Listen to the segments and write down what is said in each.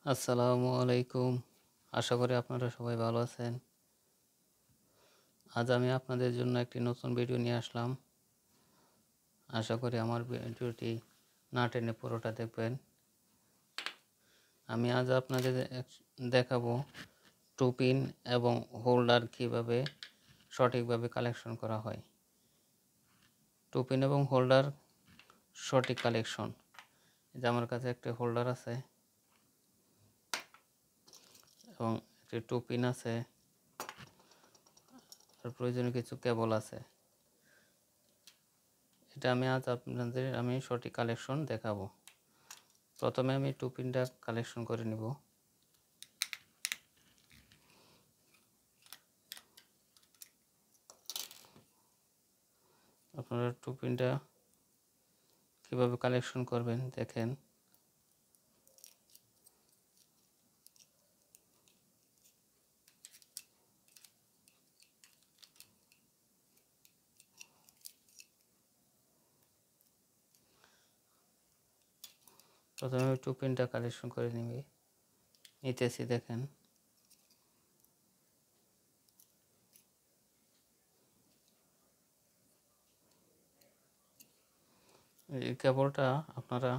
আসসালামু আলাইকুম। আশা করি আপনারা সবাই ভালো আছেন। আজ আমি আপনাদের জন্য একটি নতুন ভিডিও নিয়ে আসলাম। আশা করি আমার ভিডিওটি না টেনে পুরোটা দেখবেন। আমি আজ আপনাদের দেখাবো টু পিন এবং হোল্ডার কীভাবে সঠিকভাবে কালেকশন করা হয়। টু পিন এবং হোল্ডার সঠিক কালেকশন। যে আমার কাছে একটি হোল্ডার আছে এবং একটি টু পিন আছে, আর প্রয়োজনীয় কিছু কেবল আছে। এটা আমি আজ আপনাদের সঠিক কালেকশন দেখাবো। প্রথমে আমি টু পিনটা কালেকশন করে নিব। আপনারা টু পিনটা কীভাবে কালেকশন করবেন দেখেন। প্রথমে আমি টু পিনটা কালেকশন করে নিতেছি দেখেন। এই কেবলটা আপনারা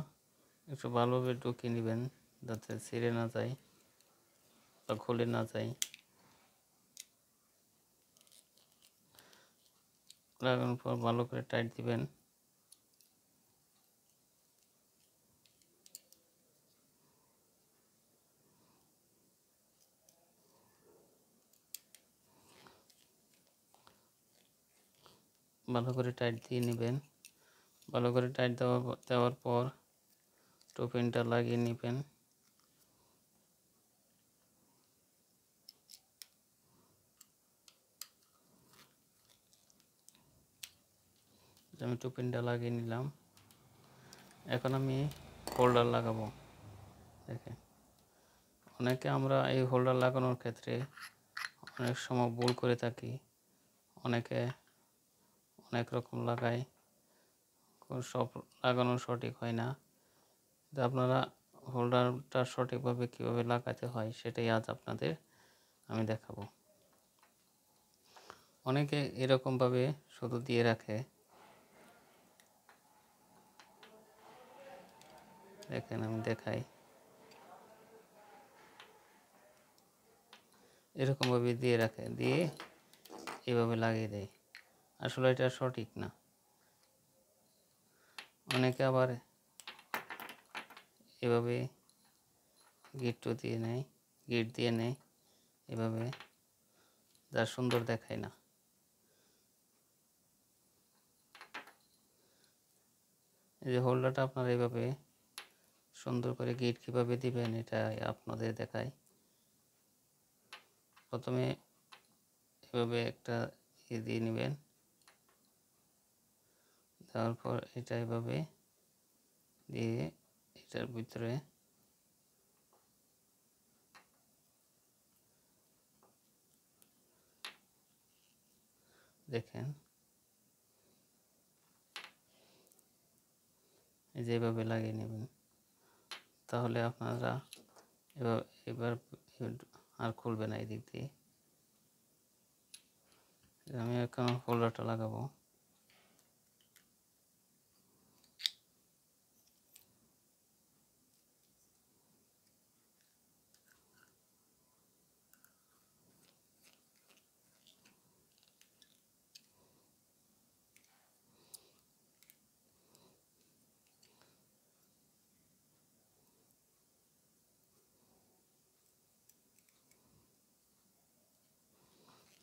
একটু ভালোভাবে ঢুকিয়ে নেবেন যাতে ছিঁড়ে না যায় বা খুলে না যায়। লাগানোর পর ভালো করে টাইট দিবেন। ভালো করে টাইট দিয়ে নেবেন। ভালো করে টাইট দেওয়ার পর টু পিনটা লাগিয়ে নেবেন। আমি টু পিনটা লাগিয়ে নিলাম। এখন আমি হোল্ডার লাগাবো দেখেন। অনেকে আমরা এই হোল্ডার লাগানোর ক্ষেত্রে অনেক সময় ভুল করে থাকি। অনেকে অনেক রকম লাগায়, সব লাগানো সঠিক হয় না। আপনারা হোল্ডারটা সঠিকভাবে কীভাবে লাগাতে হয় সেটাই আজ আপনাদের আমি দেখাবো। অনেকে এরকমভাবে শুধু দিয়ে রাখে, দেখেন আমি দেখাই। এরকমভাবে দিয়ে রাখে, দিয়ে এভাবে লাগিয়ে দেয়। আসলে এটা সঠিক না। অনেকে আবার এভাবে গিট দিয়ে নেয় এভাবে, যা সুন্দর দেখায় না। এই যে হোল্ডারটা আপনারা এইভাবে সুন্দর করে গিট কীভাবে দিবেন এটা আপনাদের দেখায়। প্রথমে এভাবে একটা দিয়ে নেবেন, দেওয়ার পর এটা এভাবে দিয়ে এটার ভিতরে দেখেন এই যে এভাবে লাগিয়ে নেবেন। তাহলে আপনারা এবার আর খুলবে না এই দিক দিয়ে। আমি এখন হোল্ডারটা লাগাবো।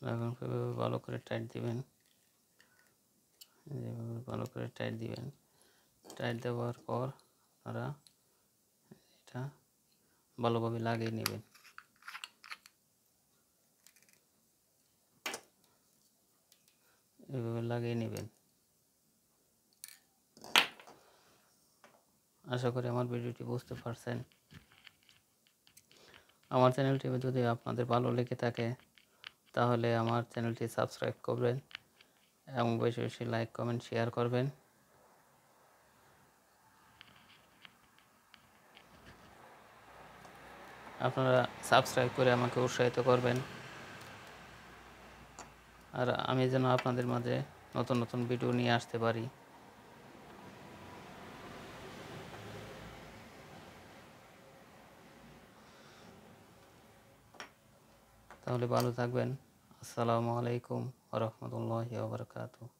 লাগানোর পর ভালো করে টাইট দিবেন। যেভাবে ভালো করে টাইট দিবেন। টাইট দেওয়ার পর আপনারা এটা ভালোভাবে লাগিয়ে নেবেন। এভাবে লাগিয়ে নেবেন। আশা করি আমার ভিডিওটি বুঝতে পারছেন। আমার চ্যানেলটি যদি আপনাদের ভালো লেগে থাকে তাহলে আমার চ্যানেলটি সাবস্ক্রাইব করবেন এবং বেশি বেশি লাইক কমেন্ট শেয়ার করবেন। আপনারা সাবস্ক্রাইব করে আমাকে উৎসাহিত করবেন, আর আমি যেন আপনাদের মাঝে নতুন নতুন ভিডিও নিয়ে আসতে পারি। তাহলে ভালো থাকবেন। আসসালামু আলাইকুম ওয়া রাহমাতুল্লাহি ওয়া বারাকাতুহু।